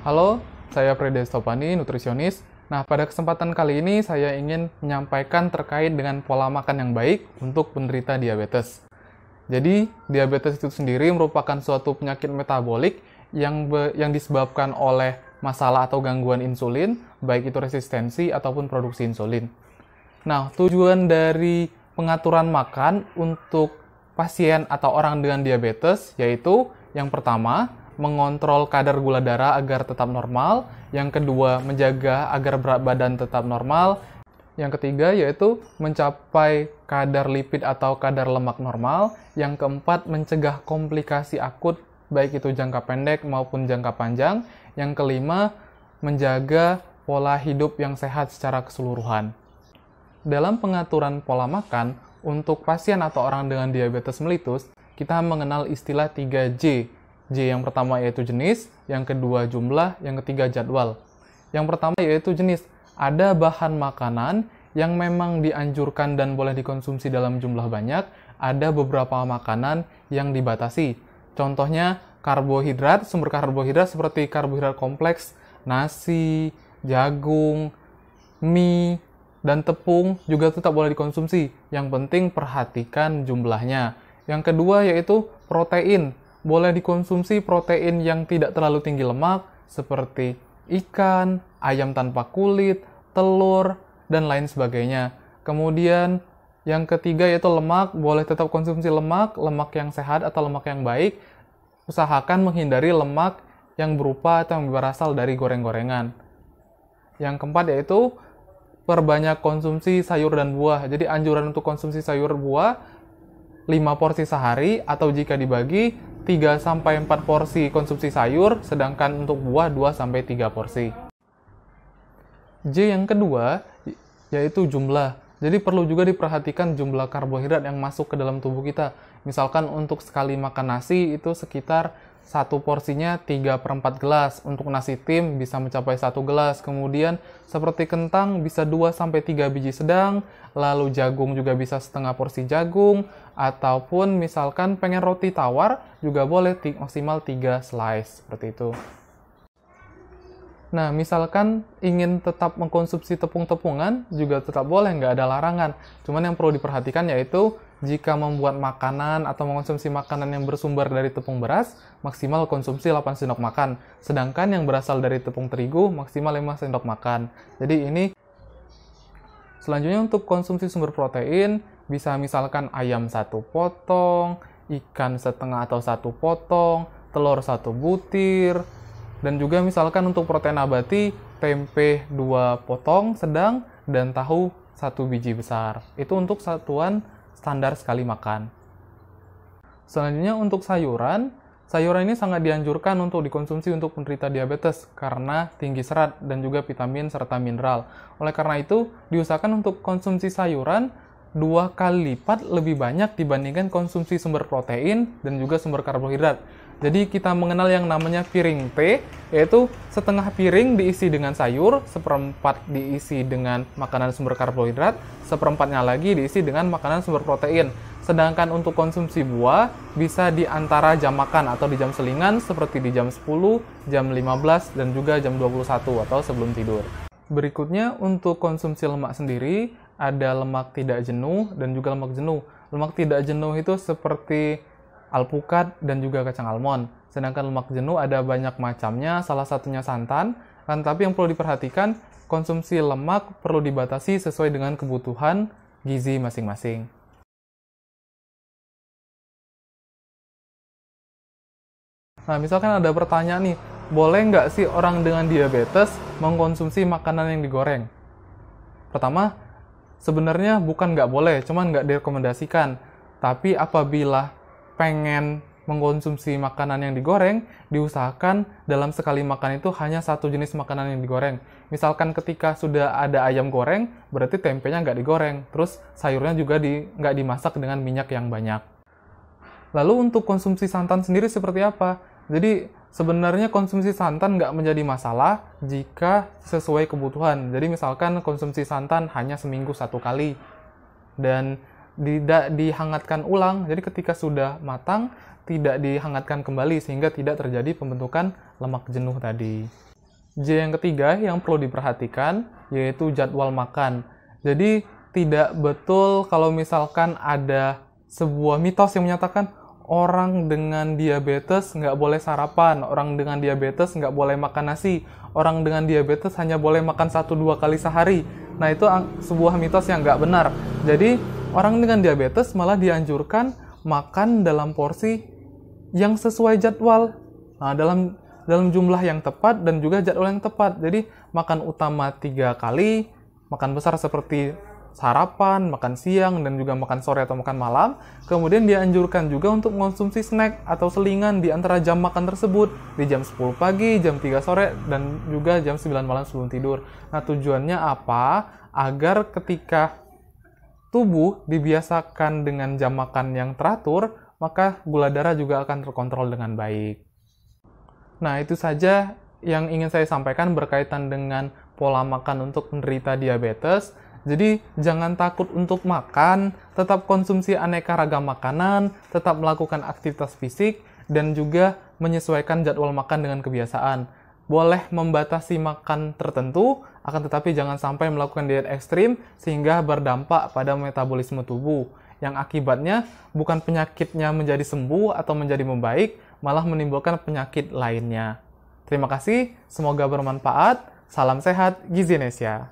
Halo, saya Frede Stopani, nutrisionis. Nah, pada kesempatan kali ini saya ingin menyampaikan terkait dengan pola makan yang baik untuk penderita diabetes. Jadi, diabetes itu sendiri merupakan suatu penyakit metabolik yang disebabkan oleh masalah atau gangguan insulin, baik itu resistensi ataupun produksi insulin. Nah, tujuan dari pengaturan makan untuk pasien atau orang dengan diabetes yaitu yang pertama, mengontrol kadar gula darah agar tetap normal, yang kedua, menjaga agar berat badan tetap normal, yang ketiga yaitu mencapai kadar lipid atau kadar lemak normal, yang keempat, mencegah komplikasi akut baik itu jangka pendek maupun jangka panjang, yang kelima, menjaga pola hidup yang sehat secara keseluruhan. Dalam pengaturan pola makan, untuk pasien atau orang dengan diabetes mellitus, kita mengenal istilah 3J. J yang pertama yaitu jenis, yang kedua jumlah, yang ketiga jadwal. Yang pertama yaitu jenis. Ada bahan makanan yang memang dianjurkan dan boleh dikonsumsi dalam jumlah banyak, ada beberapa makanan yang dibatasi. Contohnya karbohidrat, sumber karbohidrat seperti karbohidrat kompleks, nasi, jagung, mie, dan tepung juga tetap boleh dikonsumsi. Yang penting perhatikan jumlahnya. Yang kedua yaitu protein. Boleh dikonsumsi protein yang tidak terlalu tinggi lemak seperti ikan, ayam tanpa kulit, telur, dan lain sebagainya. Kemudian yang ketiga yaitu lemak. Boleh tetap konsumsi lemak, lemak yang sehat atau lemak yang baik. Usahakan menghindari lemak yang berupa atau yang berasal dari goreng-gorengan. Yang keempat yaitu perbanyak konsumsi sayur dan buah. Jadi anjuran untuk konsumsi sayur buah 5 porsi sehari, atau jika dibagi 3-4 porsi konsumsi sayur, sedangkan untuk buah 2-3 porsi. J yang kedua yaitu jumlah. Jadi perlu juga diperhatikan jumlah karbohidrat yang masuk ke dalam tubuh kita. Misalkan untuk sekali makan nasi itu sekitar 1 porsinya 3/4 gelas. Untuk nasi tim bisa mencapai 1 gelas. Kemudian seperti kentang bisa 2-3 biji sedang. Lalu jagung juga bisa setengah porsi jagung. Ataupun misalkan pengen roti tawar juga boleh maksimal 3 slice. Seperti itu. Nah, misalkan ingin tetap mengkonsumsi tepung-tepungan, juga tetap boleh, nggak ada larangan. Cuman yang perlu diperhatikan yaitu, jika membuat makanan atau mengkonsumsi makanan yang bersumber dari tepung beras, maksimal konsumsi 8 sendok makan. Sedangkan yang berasal dari tepung terigu, maksimal 5 sendok makan. Jadi ini, selanjutnya untuk konsumsi sumber protein, bisa misalkan ayam 1 potong, ikan setengah atau 1 potong, telur 1 butir, dan juga misalkan untuk protein nabati, tempe 2 potong sedang, dan tahu 1 biji besar. Itu untuk satuan standar sekali makan. Selanjutnya untuk sayuran, sayuran ini sangat dianjurkan untuk dikonsumsi untuk penderita diabetes karena tinggi serat dan juga vitamin serta mineral. Oleh karena itu, diusahakan untuk konsumsi sayuran 2 kali lipat lebih banyak dibandingkan konsumsi sumber protein dan juga sumber karbohidrat. Jadi kita mengenal yang namanya piring T, yaitu setengah piring diisi dengan sayur, seperempat diisi dengan makanan sumber karbohidrat, seperempatnya lagi diisi dengan makanan sumber protein. Sedangkan untuk konsumsi buah, bisa di antara jam makan atau di jam selingan, seperti di jam 10, jam 15, dan juga jam 21 atau sebelum tidur. Berikutnya, untuk konsumsi lemak sendiri, ada lemak tidak jenuh dan juga lemak jenuh. Lemak tidak jenuh itu seperti alpukat dan juga kacang almond. Sedangkan lemak jenuh ada banyak macamnya, salah satunya santan. Tapi yang perlu diperhatikan, konsumsi lemak perlu dibatasi sesuai dengan kebutuhan gizi masing-masing. Nah, misalkan ada pertanyaan nih, boleh nggak sih orang dengan diabetes mengkonsumsi makanan yang digoreng? Pertama, sebenarnya bukan nggak boleh, cuman nggak direkomendasikan. Tapi apabila pengen mengkonsumsi makanan yang digoreng, diusahakan dalam sekali makan itu hanya 1 jenis makanan yang digoreng. Misalkan ketika sudah ada ayam goreng, berarti tempenya nggak digoreng. Terus sayurnya juga nggak dimasak dengan minyak yang banyak. Lalu untuk konsumsi santan sendiri seperti apa? Jadi sebenarnya konsumsi santan nggak menjadi masalah jika sesuai kebutuhan. Jadi misalkan konsumsi santan hanya seminggu 1 kali. Dan tidak dihangatkan ulang, jadi ketika sudah matang, tidak dihangatkan kembali sehingga tidak terjadi pembentukan lemak jenuh tadi. J yang ketiga yang perlu diperhatikan yaitu jadwal makan. Jadi tidak betul kalau misalkan ada sebuah mitos yang menyatakan orang dengan diabetes nggak boleh sarapan, orang dengan diabetes nggak boleh makan nasi, orang dengan diabetes hanya boleh makan 1-2 kali sehari. Nah itu sebuah mitos yang nggak benar. Jadi orang dengan diabetes malah dianjurkan makan dalam porsi yang sesuai jadwal. Nah, dalam jumlah yang tepat dan juga jadwal yang tepat. Jadi makan utama 3 kali, makan besar seperti sarapan, makan siang, dan juga makan sore atau makan malam. Kemudian dianjurkan juga untuk mengonsumsi snack atau selingan di antara jam makan tersebut, di jam 10 pagi, jam 3 sore, dan juga jam 9 malam sebelum tidur. Nah tujuannya apa? Agar ketika tubuh dibiasakan dengan jam makan yang teratur, maka gula darah juga akan terkontrol dengan baik. Nah, itu saja yang ingin saya sampaikan berkaitan dengan pola makan untuk penderita diabetes. Jadi, jangan takut untuk makan, tetap konsumsi aneka ragam makanan, tetap melakukan aktivitas fisik, dan juga menyesuaikan jadwal makan dengan kebiasaan. Boleh membatasi makan tertentu, akan tetapi jangan sampai melakukan diet ekstrim sehingga berdampak pada metabolisme tubuh, yang akibatnya bukan penyakitnya menjadi sembuh atau menjadi membaik, malah menimbulkan penyakit lainnya. Terima kasih, semoga bermanfaat. Salam sehat, Gizi Indonesia.